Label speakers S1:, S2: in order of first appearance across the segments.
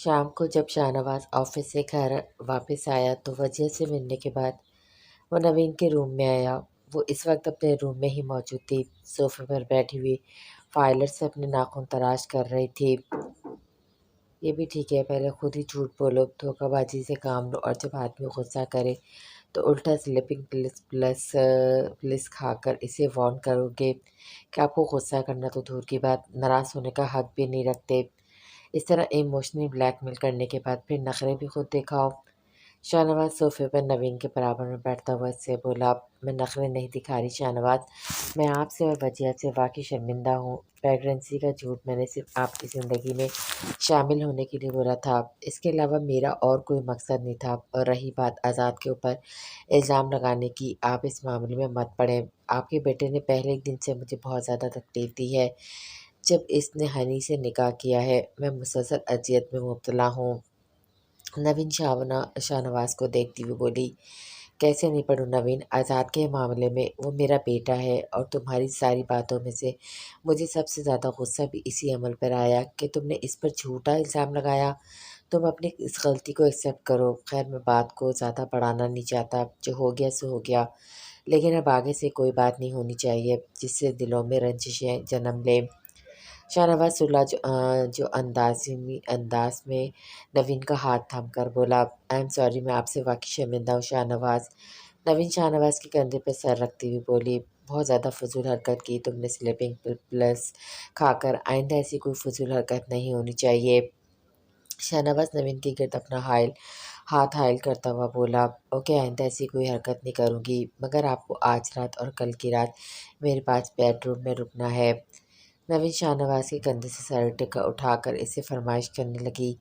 S1: शाम को जब शाहनवाज ऑफिस से घर वापस आया तो वजह से मिलने के बाद वो नवीन के रूम में आया। वो इस वक्त अपने रूम में ही मौजूद थी। सोफे पर बैठी हुई फाइलर से अपने नाखून तराश कर रही थी। ये भी ठीक है, पहले खुद ही झूठ बोलो, धोखाबाजी से काम लो, और जब आदमी गुस्सा करे तो उल्टा स्लीपिंग पिल्स खाकर इसे वार्न करोगे कि आपको गुस्सा करना तो दूर की बात, नाराज़ होने का हक भी नहीं रखते। इस तरह इमोशनली ब्लैकमेल करने के बाद फिर नखरे भी खुद दिखाओ। शाहनवाज सोफे पर नवीन के बराबर में बैठता हुआ इससे बोला, मैं नखरे नहीं दिखा रही शाहनवाज, मैं आपसे और वजिया से वाकई शर्मिंदा हूँ। प्रेगनेंसी का झूठ मैंने सिर्फ आपकी ज़िंदगी में शामिल होने के लिए बोला था, इसके अलावा मेरा और कोई मकसद नहीं था। और रही बात आज़ाद के ऊपर इल्ज़ाम लगाने की, आप इस मामले में मत पड़ें। आपके बेटे ने पहले एक दिन से मुझे बहुत ज़्यादा तकलीफ दी है। जब इसने हनी से निकाह किया है, मैं मुसलसल अजियत में मुब्तला हूँ। नवीन शाहनवाज को देखती हुई बोली, कैसे नहीं पढ़ूँ नवीन, आज़ाद के मामले में वो मेरा बेटा है। और तुम्हारी सारी बातों में से मुझे सबसे ज़्यादा गुस्सा भी इसी अमल पर आया कि तुमने इस पर झूठा इल्ज़ाम लगाया। तुम अपनी इस गलती को एक्सेप्ट करो। खैर, मैं बात को ज़्यादा बढ़ाना नहीं चाहता, जो हो गया सो हो गया, लेकिन अब आगे से कोई बात नहीं होनी चाहिए जिससे दिलों में रंजिशें जन्म लें। शाहनवाज सुलह जो अंदाज में नवीन का हाथ थाम कर बोला, आई एम सॉरी, मैं आपसे वाकई शर्मिंदा हूँ शाहनवाज। नवीन शाहनवाज के कंधे पर सर रखती हुई बोली, बहुत ज़्यादा फजूल हरकत की तुमने स्लीपिंग प्लस खाकर, आइंदा ऐसी कोई फजूल हरकत नहीं होनी चाहिए। शाहनवाज नवीन के गिर्द अपना हाथ हाइल करता हुआ बोला, ओके, आइंदा ऐसी कोई हरकत नहीं करूँगी, मगर आपको आज रात और कल की रात मेरे पास बेडरूम में रुकना है। नवीन शाहनवाज के कंधे से सर उठाकर इसे फरमाइश करने लगी,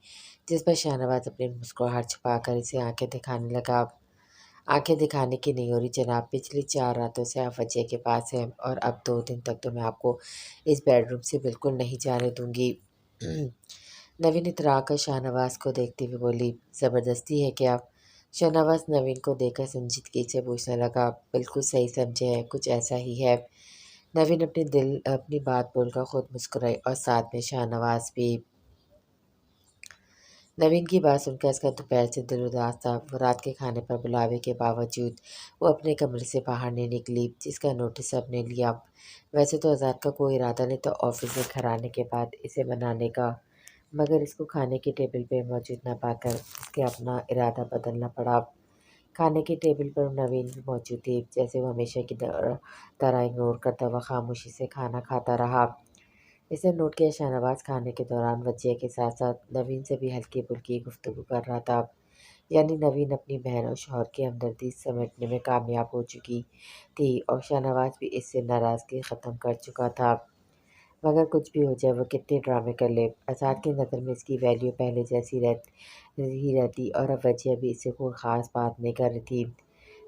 S1: जिस पर शाहनवाज अपनी मुस्कुराहट छुपाकर इसे आंखें दिखाने लगा। आंखें दिखाने की नहीं हो रही जनाब, पिछली 4 रातों से आप वजह के पास हैं, और अब 2 दिन तक तो मैं आपको इस बेडरूम से बिल्कुल नहीं जाने दूंगी। नवीन इतरा कर शाहनवाज को देखती हुई बोली, ज़बरदस्ती है क्या? शाहनवाज नवीन को देखकर संजीदगी से पूछने लगा, बिल्कुल सही समझे हैं, कुछ ऐसा ही है। नवीन अपनी बात बोलकर खुद मुस्कुराई और साथ में शाहनवाज भी। नवीन की बात सुनकर इसका दोपहर से दिल उदास था। वो रात के खाने पर बुलावे के बावजूद वो अपने कमरे से बाहर नहीं निकली, जिसका नोटिस सबने लिया। वैसे तो आज़ाद का कोई इरादा नहीं था ऑफिस से घर आने के बाद इसे मनाने का, मगर इसको खाने की टेबल पर मौजूद न पाकर इसके अपना इरादा बदलना पड़ा। खाने की टेबल पर नवीन भी मौजूद थी, जैसे वो हमेशा की तरह इग्नोर करता हुआ खामोशी से खाना खाता रहा। इसे नोट किया, शाहनवाज खाने के दौरान वजिया के साथ साथ नवीन से भी हल्की फुल्की गुफ्तगू कर रहा था। यानी नवीन अपनी बहन और शौहर की हमदर्दी समेटने में कामयाब हो चुकी थी, और शाहनवाज भी इससे नाराज़गी ख़त्म कर चुका था। मगर कुछ भी हो जाए, वो कितने ड्रामे कर ले, आज़ाद की नज़र में इसकी वैल्यू पहले जैसी ही रहती, और अब वजिया भी इससे कोई ख़ास बात नहीं कर रही थी।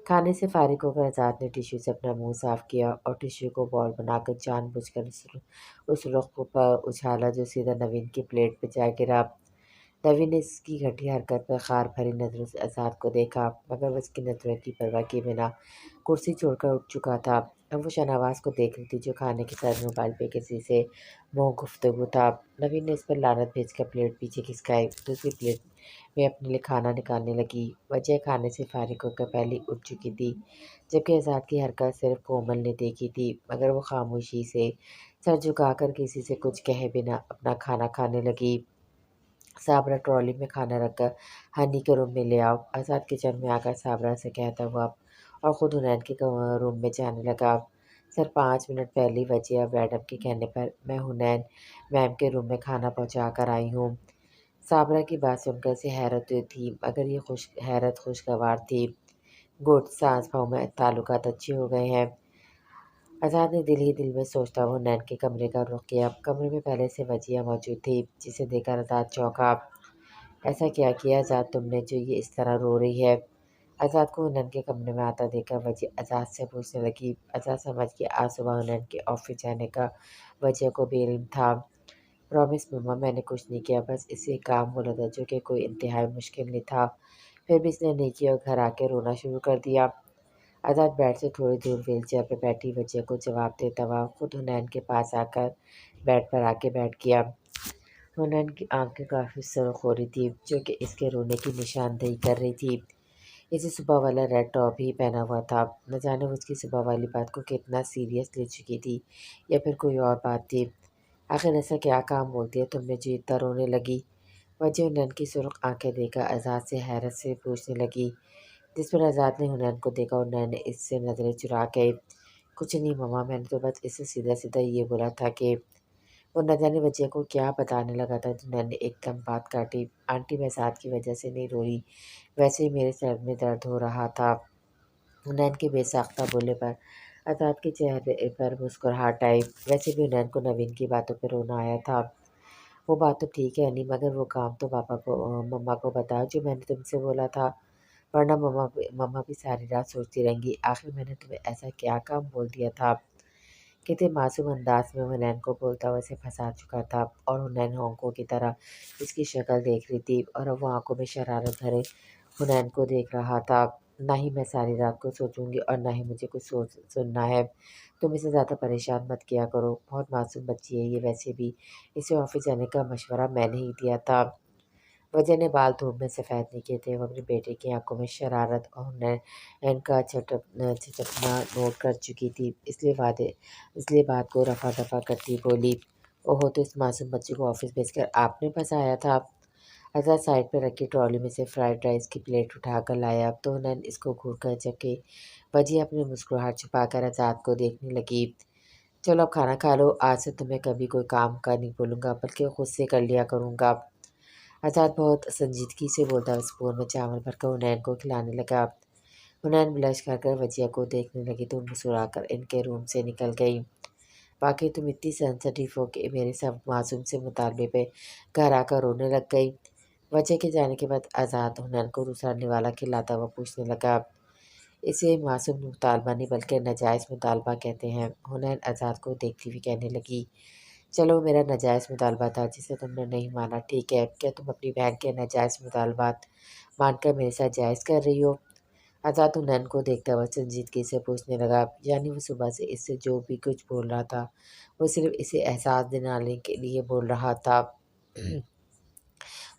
S1: खाने से फारिग होकर आज़ाद ने टिश्यू से अपना मुंह साफ़ किया और टिश्यू को बॉल बनाकर जानबूझकर उस रुख पर उछाला जो सीधा नवीन की प्लेट पे जा गिरा। नवीन ने इसकी घटिया हरकत पर खार भरी नज़रों से आज़ाद को देखा, मगर वो उसकी नज़रों की परवाह किए बिना कुर्सी छोड़कर उठ चुका था। अब वो शाहनवाज को देख रही थी, जो खाने के साथ मोबाइल पे किसी से मुँह गुफ्तगू था। नवीन ने इस पर लानत भेजकर प्लेट पीछे खिसकाई, दूसरी प्लेट में अपने लिए खाना निकालने लगी। वजह खाने से फारिग होकर पहले उठ चुकी थी, जबकि आज़ाद की हरकत सिर्फ कोमल ने देखी थी, मगर वो खामोशी से सर झुकाकर किसी से कुछ कहे बिना अपना खाना खाने लगी। साबरा ट्रॉली में खाना रखकर हनी के रूम में ले आओ, आज़ाद किचन में आकर साबरा से कहता हुआ और ख़ुद हुनैन के रूम में जाने लगा। सर, 5 मिनट पहले ही वजिया मैडम के कहने पर मैं हुनैन मैम के रूम में खाना पहुंचा कर आई हूँ। साबरा की बात सुनकर उसे हैरत हुई थी, मगर ये हैरत खुशगवार थी। गुड, सांस पाँव में ताल्लुकात अच्छे हो गए हैं। आज़ाद ने दिल ही दिल में सोचता हुआ नैन के कमरे का रुख किया। कमरे में पहले से वजिया मौजूद थी, जिसे देखकर आज़ाद चौंका। ऐसा क्या किया आज़ाद तुमने जो ये इस तरह रो रही है? आज़ाद को हुनैन के कमरे में आता देखकर वजिया आज़ाद से पूछने लगी। आज़ाद समझ गया आज सुबह हुनैन के ऑफिस जाने का वजिया को भी इल्म था। प्रॉमिस मम्मा, मैंने कुछ नहीं किया, बस इसे काम बोला था जो कि कोई इंतहाई मुश्किल नहीं था। फिर भी इसने नहीं किया और घर आके रोना शुरू कर दिया। आज़ाद बेड से थोड़ी दूर व्हीलचेयर पर बैठी वजिया को जवाब देता हुआ खुद हुनैन के पास आकर बेड पर आके बैठ गया। ہنین کی آنکھیں کافی سرخ ہو رہی تھی جو کہ اس کے رونے کی نشاندہی کر رہی تھی۔ اسے صبح والا ریڈ ٹاپ ہی پہنا ہوا تھا۔ نہ جانے وہ اس کی صبح والی بات کو کتنا سیریس لے چکی تھی یا پھر کوئی اور بات تھی۔ آخر ایسا کیا کام بولتی ہے تم نے جو اتنا رونے لگی؟ وجہ ہنین کی سرخ آنکھیں دیکھ کر آزاد سے حیرت سے پوچھنے لگی، جس پر آزاد نے ہنین کو دیکھا اور ہنین نے اس سے نظریں چرا کے، کچھ نہیں مما، میں نے تو بس اس سے سیدھا سیدھا یہ بولا تھا کہ… وہ نہ جانے وجہ کو کیا بتانے لگا تھا، ہنین نے ایک دم بات کاٹی۔ آنٹی میں آزاد کی وجہ سے نہیں رو رہی، ویسے ہی میرے سر میں درد ہو رہا تھا۔ ہنین کے بے ساختہ بولنے پر آزاد کے چہرے پر مسکراہٹ آئی۔ ویسے بھی ہنین کو نوین کی باتوں پہ رونا آیا تھا۔ وہ بات تو ٹھیک ہے انی، مگر وہ کام تو مما کو بتاؤ جو میں نے تم سے بولا تھا، ورنہ مما بھی ساری رات سوچتی رہیں گی آخر میں نے تمہیں ایسا کیا کام بول دیا تھا۔ کتنے معصوم انداز میں ہنین کو بولتا ہوا اسے پھنسا چکا تھا، اور ہنین ہونکوں کی طرح اس کی شکل دیکھ رہی تھی، اور اب وہ آنکھوں میں شرارت بھرے ہنین کو دیکھ رہا تھا۔ نہ ہی میں ساری رات کو سوچوں گی اور نہ ہی مجھے کچھ سننا ہے۔ تم اسے زیادہ پریشان مت کیا کرو، بہت معصوم بچی ہے یہ، ویسے بھی اسے آفس جانے کا مشورہ میں نے ہی دیا تھا۔ وجہ نے بال دھوپ میں سفید نہیں کیے تھے، وہ اپنے بیٹے کی آنکھوں میں شرارت اور ہنین کا چھچکنا نوٹ کر چکی تھی، اس لیے بات کو رفع دفع کرتی بولی، اوہو، تو اس معصوم بچے کو آفس بھیج کر آپ نے پھنسایا تھا؟ آزاد سائڈ پر رکھی ٹرالی میں سے فرائیڈ رائس کی پلیٹ اٹھا کر لایا تو ہنین اس کو گھور کر جبکہ وجہ اپنی مسکراہٹ چھپا کر آزاد کو دیکھنے لگی۔ چلو اب کھانا کھا لو، آج سے تمہیں کبھی کوئی کام کا نہیں بولوں گا بلکہ خود سے کر لیا کروں گا۔ آزاد بہت سنجیدگی سے بولتا ہوا اسپون میں چاول بھر کر ہنین کو کھلانے لگا۔ ہنین بلش کر کر وجیہ کو دیکھنے لگی تو مسکرا کر ان کے روم سے نکل گئی۔ واقعی تم اتنی سینسٹیو ہو کہ میرے سب معصوم سے مطالبے پہ گھر آ کر رونے لگ گئی۔ وجہ کے جانے کے بعد آزاد ہنین کو دوسرا نوالا کھلاتا ہوا پوچھنے لگا، اسے معصوم مطالبہ نہیں بلکہ ناجائز مطالبہ کہتے ہیں۔ ہنین آزاد کو دیکھتی ہوئی کہنے لگی، چلو میرا ناجائز مطالبہ تھا جسے تم نے نہیں مانا، ٹھیک ہے، کیا تم اپنی بہن کے ناجائز مطالبات مان کر میرے ساتھ جائز کر رہی ہو؟ آزاد ہنین کو دیکھتا ہوا سنجیدگی سے پوچھنے لگا، یعنی وہ صبح سے اس سے جو بھی کچھ بول رہا تھا وہ صرف اسے احساس دلانے کے لیے بول رہا تھا؟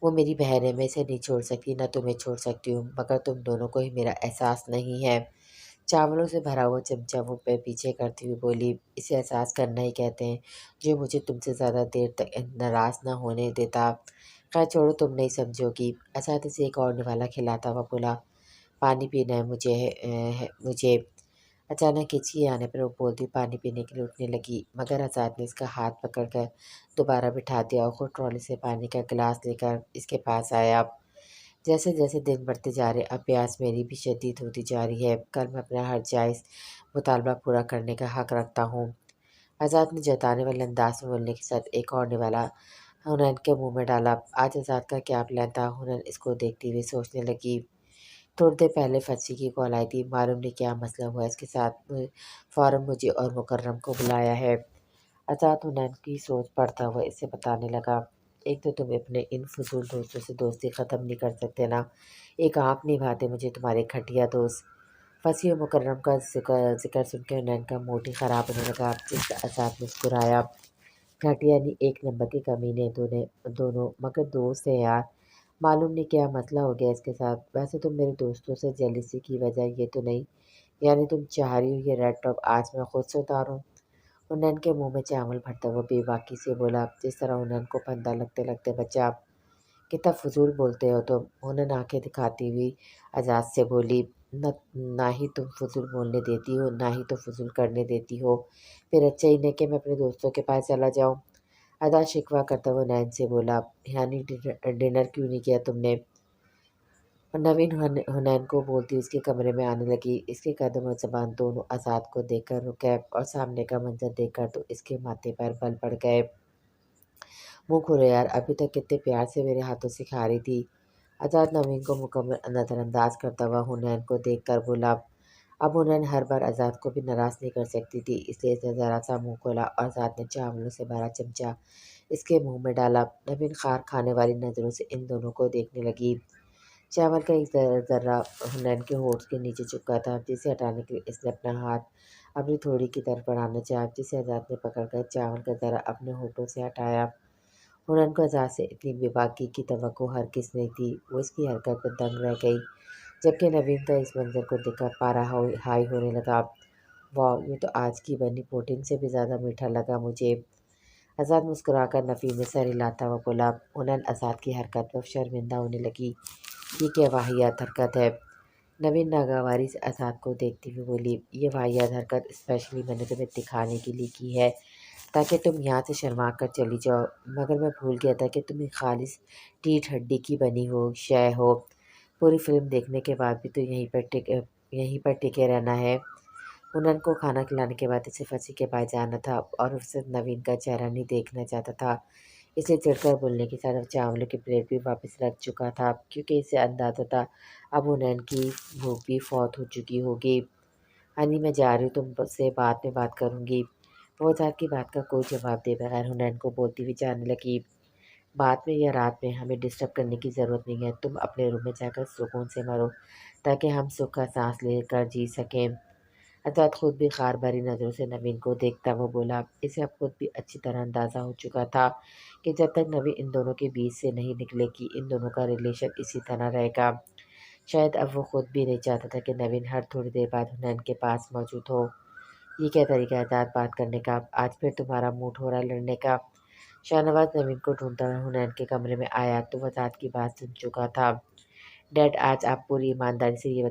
S1: وہ میری بہن ہے، میں اسے نہیں چھوڑ سکتی، نہ تمہیں چھوڑ سکتی ہوں، مگر تم دونوں کو ہی میرا احساس نہیں ہے۔ چاولوں سے بھرا ہوا چمچہ منہ پہ پیچھے کرتی ہوئی بولی، اسے احساس کرنا ہی کہتے ہیں جو مجھے تم سے زیادہ دیر تک ناراض نہ ہونے دیتا۔ خیر چھوڑو، تم نہیں سمجھو گی۔ اساد اسے ایک اور نوالا کھلاتا ہوا بولا، پانی پینا ہے مجھے۔ اچانک ہچکی آنے پر وہ بولتی پانی پینے کے لیے اٹھنے لگی، مگر آزاد نے اس کا ہاتھ پکڑ کر دوبارہ بٹھا دیا اور خود ٹرالی سے پانی کا گلاس لے کر اس کے پاس آیا۔ جیسے جیسے دن بڑھتے جا رہے اب پیاس میری بھی شدید ہوتی جا رہی ہے، کل میں اپنا ہر جائز مطالبہ پورا کرنے کا حق رکھتا ہوں۔ آزاد نے جتانے والے انداز میں بولنے کے ساتھ ایک اور نوالا ہنین کے منہ میں ڈالا۔ آج آزاد کا کیا پلان تھا؟ ہنین اس کو دیکھتی ہوئی سوچنے لگی۔ تھوڑی دیر پہلے فصیح کی کال آئی تھی، معلوم نہیں کیا مسئلہ ہوا اس کے ساتھ، فوراً مجھے اور مکرم کو بلایا ہے۔ آزاد ہنین کی سوچ پڑھتا ہوا اسے بتانے لگا، ایک تو تم اپنے ان فضول دوستوں سے دوستی ختم نہیں کر سکتے نا، ایک آنکھ نہیں بھاتے مجھے تمہارے گھٹیا دوست۔ فصیح و مکرم کا ذکر سن کے ہنین کا موڈ ہی خراب ہونے لگا، جس پر آزاد مسکرایا، گھٹیا نہیں، ایک نمبر کے کمینے دونوں، مگر دوست ہے یار، معلوم نہیں کیا مسئلہ ہو گیا اس کے ساتھ۔ ویسے تم میرے دوستوں سے جیلسی کی وجہ یہ تو نہیں، یعنی تم چاہ رہی ہو یہ ریڈ ٹاپ آج میں خود سے اتاروں؟ ہنین کے منہ میں چاول بھرتا ہوا بے باکی سے بولا، جس طرح ہنین کو پھندہ لگتے لگتے بچا، کتنا فضول بولتے ہو تم۔ ہنین آنکھیں دکھاتی ہوئی آزاد سے بولی، نہ ہی تم فضول بولنے دیتی ہو نہ ہی تو فضول کرنے دیتی ہو، پھر اچھا ہی نہیں کہ میں اپنے دوستوں کے پاس چلا جاؤں۔ آزاد شکوہ کرتا ہوا ہنین سے بولا، یعنی ڈنر کیوں نہیں کیا تم نے؟ نوین ہنین کو بولتی اس کے کمرے میں آنے لگی، اس کے قدم اور زبان دونوں آزاد کو دیکھ کر رک گئے اور سامنے کا منظر دیکھ کر تو اس کے ماتھے پر بل پڑ گئے۔ منہ کھولو یار، ابھی تک کتنے پیار سے میرے ہاتھوں سے کھا رہی تھی۔ آزاد نوین کو مکمل نظر انداز کرتا ہوا ہنین کو دیکھ کر بولا، اب ہنین ہر بار آزاد کو بھی ناراض نہیں کر سکتی تھی، اس لیے اس نے ذرا سا منہ کھولا اور آزاد نے چاولوں سے بھرا چمچہ اس کے منہ میں ڈالا۔ نوین خار کھانے والی نظروں سے ان دونوں کو دیکھنے لگی۔ چاول کا ایک ذرہ ہنین کے ہونٹ کے نیچے چپکا تھا، جسے ہٹانے کے لیے اس نے اپنا ہاتھ اپنی تھوڑی کی طرف بڑھانا چاہا، جسے آزاد نے پکڑ کر چاول کا ذرہ اپنے ہونٹوں سے ہٹایا۔ हुनैन को आज़ाद से इतनी बेबाकी की तवक्को हरगिज़ नहीं थी। वो इसकी हरकत पर दंग रह गई, जबकि नवीन का इस मंज़र को देखकर पारा हाई होने लगा। वाह! ये तो आज की बनी पुडिंग से भी ज़्यादा मीठा लगा मुझे। आज़ाद मुस्कुराकर नफ़ी में सर हिलाता हुआ बोला। हुनैन आज़ाद की हरकत पर शर्मिंदा होने लगी। ये क्या वाहियात हरकत है? नवीन नागवारी से आज़ाद को देखती हुई बोली, ये वाहियात हरकत स्पेशली मैंने तुम्हें दिखाने के लिए की है, ताकि तुम यहाँ से शर्मा कर चली जाओ। मगर मैं भूल गया था कि तुम एक खालिस टीठ हड्डी की बनी हो शय हो। पूरी फिल्म देखने के बाद भी तो यहीं पर टिके रहना है। हुनन को खाना खिलाने के बाद इसे फंसी के पास जाना था और उसे नवीन का चेहरा नहीं देखना चाहता था। इसलिए चिढ़कर बोलने के साथ अब चावलों की प्लेट भी वापस रख चुका था, क्योंकि इसे अंदाजा था अब हुनैन की भूख भी फौत हो चुकी होगी। हनी, मैं जा रही हूँ, तुमसे बाद में बात करूँगी। वो आज़ाद की बात का कोई जवाब दे बगैर हुनैन को बोलती हुई जाने लगी। बाद में या रात में हमें डिस्टर्ब करने की ज़रूरत नहीं है। तुम अपने रूम में जाकर सुकून से मरो, ताकि हम सुख का सांस लेकर जी सकें। आज़ाद खुद भी खार भरी नज़रों से नवीन को देखता हुआ बोला। इसे अब खुद भी अच्छी तरह अंदाज़ा हो चुका था कि जब तक नवीन इन दोनों के बीच से नहीं निकलेगी, इन दोनों का रिलेशन इसी तरह रहेगा। शायद अब वो खुद भी नहीं चाहता था कि नवीन हर थोड़ी देर बाद हुनैन के पास मौजूद हो। ये क्या तरीका है आज़ाद बात करने का? आज फिर तुम्हारा मूड हो रहा है लड़ने का? शाहनवाज नवीन को ढूंढता हुआ हुनैन के कमरे में आया तो वो आज़ाद की बात सुन चुका था। डैड, आज आप पूरी ईमानदारी से ये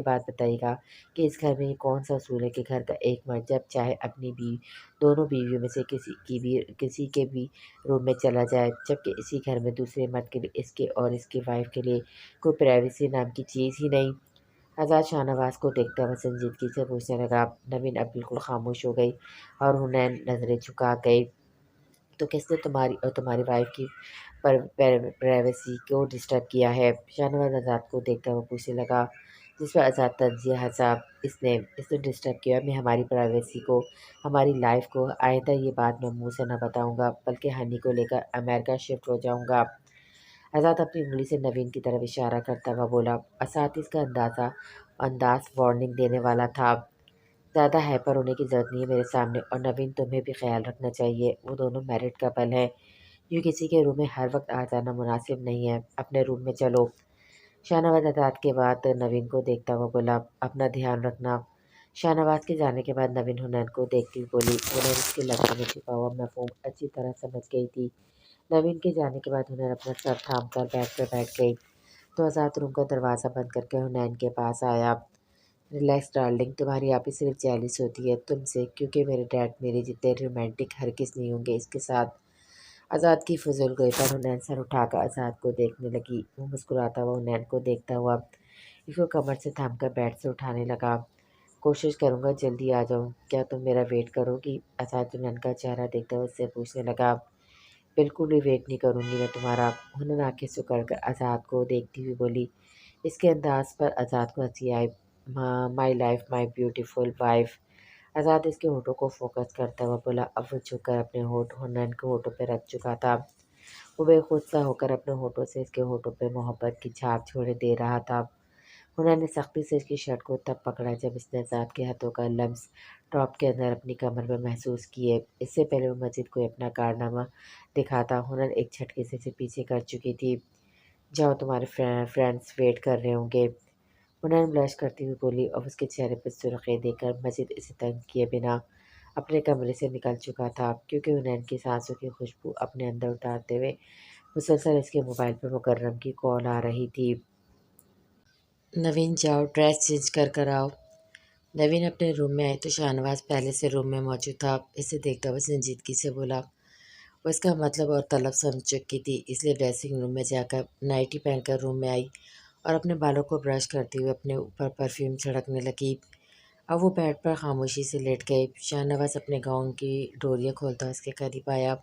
S1: बात बताइएगा कि इस घर में ये कौन-सा उसूल है कि घर का एक मर्द जब चाहे अपनी दोनों बीवियों में से किसी के भी रूम में चला जाए, जबकि इसी घर में दूसरे मर्द के लिए इसके और इसकी वाइफ के लिए कोई प्राइवेसी नाम की चीज़ ही नहीं। आज़ाद शाहनवाज को देखता हुआ संजीदगी से पूछने लगा। नवीन अब बिल्कुल खामोश हो गई और हुनैन नज़रें झुका गई। तो किसने तुम्हारी और तुम्हारी वाइफ की प्राइवेसी को डिस्टर्ब किया है? शाहनवाज आज़ाद को देखता हुआ पूछने लगा, जिस पर आज़ाद तंजिया हंसा। इसने डिस्टर्ब किया। मैं हमारी प्राइवेसी को, हमारी लाइफ को, आइंदा ये बात मैं मुंह से न बताऊंगा, बल्कि हनी को लेकर अमेरिका शिफ्ट हो जाऊंगा। आज़ाद अपनी उंगली से नवीन की तरफ इशारा करता हुआ बोला। असातिज़ का अंदाज वार्निंग देने वाला था। ज़्यादा हाइपर होने की ज़रूरत नहीं है मेरे सामने, और नवीन, तुम्हें भी ख्याल रखना चाहिए। वो दोनों मैरिड कपल हैं। यूँ किसी के रूम में हर वक्त आ जाना मुनासिब नहीं है। अपने रूम में चलो। शाहनवाज आज़ाद के बाद नवीन को देखता हुआ बोला, अपना ध्यान रखना। शाहनवाज के जाने के बाद नवीन हुनैन को देखती हुई बोली। हुनैन उसके लहजे में छिपा हुआ मफहूम अच्छी तरह समझ गई थी। नवीन के जाने के बाद हुनैन अपना सर थाम कर बैठ गई तो आज़ाद रूम का दरवाज़ा बंद करके हुनैन के पास आया। रिलैक्स डार्लिंग, तुम्हारी आपी सिर्फ जेलिस होती है तुमसे, क्योंकि मेरे डैड मेरे जितने रोमांटिक हरगिज़ नहीं होंगे इसके साथ। आज़ाद की फजूल गोई पर हुनैन सर उठाकर आज़ाद को देखने लगी। वो मुस्कुराता हुआ हुनैन को देखता हुआ इसको कमर से थामकर बेड से उठाने लगा। कोशिश करूँगा जल्दी आ जाऊँ। क्या तुम मेरा वेट करोगी? आज़ाद हुनैन का चेहरा देखते हुए उससे पूछने लगा। बिल्कुल भी वेट नहीं करूँगी मैं तुम्हारा। हुनैन आंखें सुकड़ कर आज़ाद को देखती हुई बोली। इसके अंदाज पर आज़ाद को हंसी आई। My life my beautiful wife. आज़ाद इसके होठों को फोकस करता हुआ बोला। अब वो झुककर अपने होठ हुनैन के होठों पर रख चुका था। वो बेखुद सा होकर अपने होठों से इसके होठों पर मोहब्बत की छाप छोड़े दे रहा था। हुनैन ने सख्ती से इसकी शर्ट को तब पकड़ा जब इसने आज़ाद के हाथों का लम्स टॉप के अंदर अपनी कमर में महसूस किए। इससे पहले वो मस्जिद को अपना कारनामा दिखाता हुनैन एक झटके से इसे पीछे कर चुकी थी। जाओ, तुम्हारे फ्रेंड्स वेट कर रहे होंगे। हुनैन ब्लश करती हुई बोली और उसके चेहरे पर सुर्खी देकर मजीद इसे तंग किए बिना अपने कमरे से निकल चुका था, क्योंकि हुनैन की सांसों की खुशबू अपने अंदर उतारते हुए मुसलसल इसके मोबाइल पर मुकर्रम की कॉल आ रही थी। नवीन, जाओ ड्रेस चेंज कर आओ। नवीन अपने रूम में आए तो शाहनवाज पहले से रूम में मौजूद था। इसे देखता हुआ संजीदगी से बोला। वो इसका मतलब और तलब समझ चुकी थी, इसलिए ड्रेसिंग रूम में जाकर नाइटी पहनकर रूम में आई और अपने बालों को ब्रश करते हुए अपने ऊपर परफ्यूम छिड़कने लगी। अब वो बेड पर खामोशी से लेट गई। शाहनवाज अपने गाउन की डोरियाँ खोलता उसके करीब आया।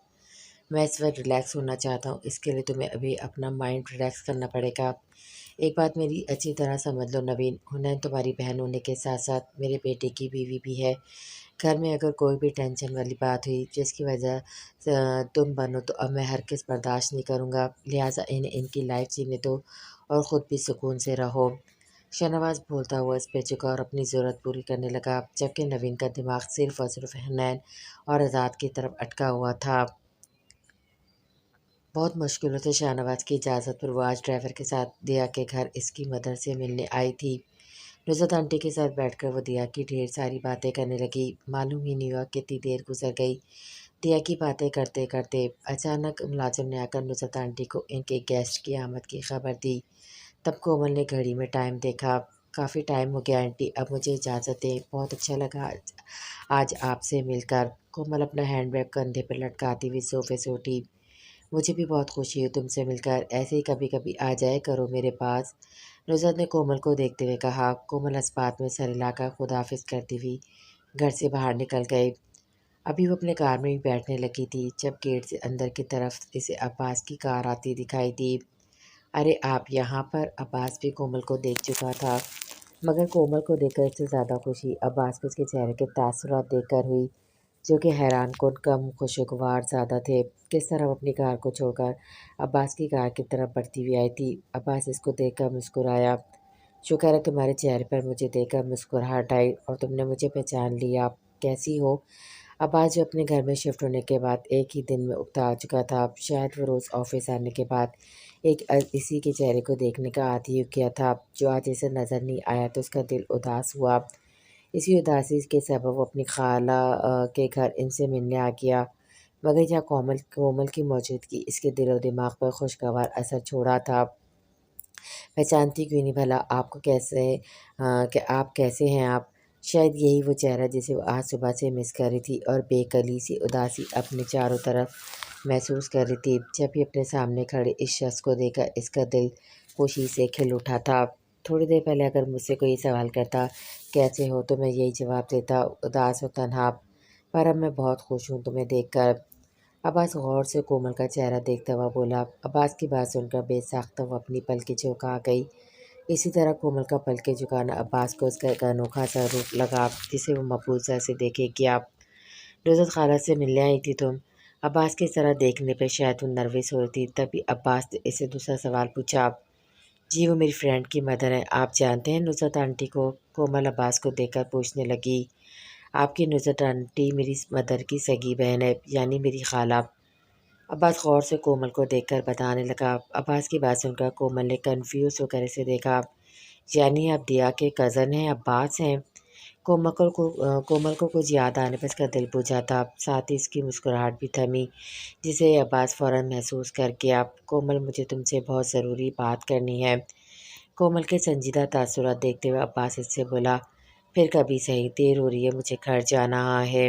S1: मैं इस वक्त रिलैक्स होना चाहता हूँ, इसके लिए तुम्हें अभी अपना माइंड रिलैक्स करना पड़ेगा। एक बात मेरी अच्छी तरह समझ लो नवीन, हुनैन तुम्हारी बहन होने के साथ साथ मेरे बेटे की बीवी भी है। घर में अगर कोई भी टेंशन वाली बात हुई जिसकी वजह तुम बनो, तो अब मैं हरगिज़ बर्दाश्त नहीं करूँगा। लिहाजा इनकी लाइफ जीने दो और ख़ुद भी सुकून से रहो। शाहनवाज बोलता हुआ इस पे झुका और अपनी ज़रूरत पूरी करने लगा, जबकि नवीन का दिमाग सिर्फ और सिर्फ हुनैन और आज़ाद की तरफ अटका हुआ था। بہت مشکلوں سے شاہ نواز کی اجازت پر وہ آج ڈرائیور کے ساتھ دیا کے گھر اس کی مدر سے ملنے آئی تھی۔ نصرت آنٹی کے ساتھ بیٹھ کر وہ دیا کی ڈھیر ساری باتیں کرنے لگی۔ معلوم ہی نہیں ہوا کتنی دیر گزر گئی۔ دیا کی باتیں کرتے کرتے اچانک ملازم نے آ کر نصرت آنٹی کو ان کے گیسٹ کی آمد کی خبر دی۔ تب کومل نے گھڑی میں ٹائم دیکھا۔ کافی ٹائم ہو گیا آنٹی، اب مجھے اجازت دیں، بہت اچھا لگا آج آپ سے مل کر۔ کومل اپنا ہینڈ بیگ کندھے پر لٹکاتی ہوئی صوفے سے اٹھی۔ مجھے بھی بہت خوشی ہوئی تم سے مل کر، ایسے ہی کبھی کبھی آ جائے کرو میرے پاس، نصرت نے کومل کو دیکھتے ہوئے کہا۔ کومل اس بات میں سر ہلا کر خداحافظ کرتی ہوئی گھر سے باہر نکل گئے۔ ابھی وہ اپنے کار میں بھی بیٹھنے لگی تھی جب گیٹ سے اندر کی طرف اسے عباس کی کار آتی دکھائی دی۔ ارے آپ یہاں پر! عباس بھی کومل کو دیکھ چکا تھا، مگر کومل کو دیکھ کر اس سے زیادہ خوشی عباس کو اس کے چہرے کے تاثرات دیکھ کر ہوئی، جو کہ حیران کن، کم خوشگوار زیادہ تھے۔ کس طرح وہ اپنی کار کو چھوڑ کر عباس کی کار کی طرف بڑھتی ہوئی آئی تھی۔ عباس اس کو دیکھ کر مسکرایا۔ شکر ہے تمہارے چہرے پر مجھے دیکھ کر مسکراہٹ آئی اور تم نے مجھے پہچان لیا۔ کیسی ہو؟ عباس جو اپنے گھر میں شفٹ ہونے کے بعد ایک ہی دن میں اکتا چکا تھا، شاید وہ روز آفس آنے کے بعد اسی کے چہرے کو دیکھنے کا عادی ہو گیا تھا، جو آج اسے نظر نہیں آیا تو اس کا دل اداس ہوا۔ اسی اداسی کے سبب وہ اپنی خالہ کے گھر ان سے ملنے آ گیا، مگر یہاں کومل کی موجودگی اس کے دل و دماغ پر خوشگوار اثر چھوڑا تھا۔ پہچانتی کیوں نہیں بھلا آپ کو کہ آپ کیسے ہیں آپ؟ شاید یہی وہ چہرہ جسے وہ آج صبح سے مس کر رہی تھی اور بے کلی سی اداسی اپنے چاروں طرف محسوس کر رہی تھی۔ جب بھی اپنے سامنے کھڑے اس شخص کو دیکھا اس کا دل خوشی سے کھل اٹھا تھا۔ تھوڑی دیر پہلے اگر مجھ سے کوئی سوال کرتا کیسے ہو تو میں یہی جواب دیتا، اداس و تنہا، پر اب میں بہت خوش ہوں تمہیں دیکھ کر۔ عباس غور سے کومل کا چہرہ دیکھتا ہوا بولا۔ عباس کی بات سن کر بے ساختہ وہ اپنی پلکیں جھکا گئی۔ اسی طرح کومل کا پلکیں جھکانا عباس کو اس کا ایک انوکھا سا روپ لگا جسے وہ مقبوضہ سے دیکھے گیا۔ نصرت خالہ سے ملنے آئی تھی تم؟ عباس کی اس طرح دیکھنے پہ شاید وہ نروس ہو رہی تھی، تبھی عباس نے اسے دوسرا سوال پوچھا۔ جی وہ میری فرینڈ کی مدر ہیں، آپ جانتے ہیں نصرت آنٹی کو؟ کومل عباس کو دیکھ کر پوچھنے لگی۔ آپ کی نصرت آنٹی میری مدر کی سگی بہن ہے، یعنی میری خالہ۔ عباس غور سے کومل کو دیکھ کر بتانے لگا۔ عباس کی بات سن کر کومل نے کنفیوز ہو کر اسے دیکھا۔ یعنی آپ دیا کے کزن ہیں، عباس ہیں؟ کومل کو کچھ یاد آنے پر اس کا دل بجھا تھا، ساتھ ہی اس کی مسکراہٹ بھی تھمی، جسے عباس فوراً محسوس کر گیا۔ کومل مجھے تم سے بہت ضروری بات کرنی ہے۔ کومل کے سنجیدہ تاثرات دیکھتے ہوئے عباس اس سے بولا۔ پھر کبھی صحیح، دیر ہو رہی ہے، مجھے گھر جانا ہے۔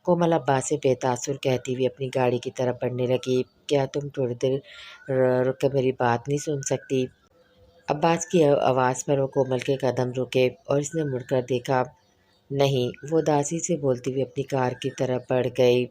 S1: کومل عباس سے بے تاثر کہتی ہوئی اپنی گاڑی کی طرف بڑھنے لگی۔ کیا تم تھوڑی دیر رک کر میری بات نہیں سن سکتی؟ عباس کی آواز پر وہ کومل کے قدم رکے اور اس نے مڑ کر دیکھا۔ نہیں، وہ اداسی سے بولتی ہوئی اپنی کار کی طرف بڑھ گئی۔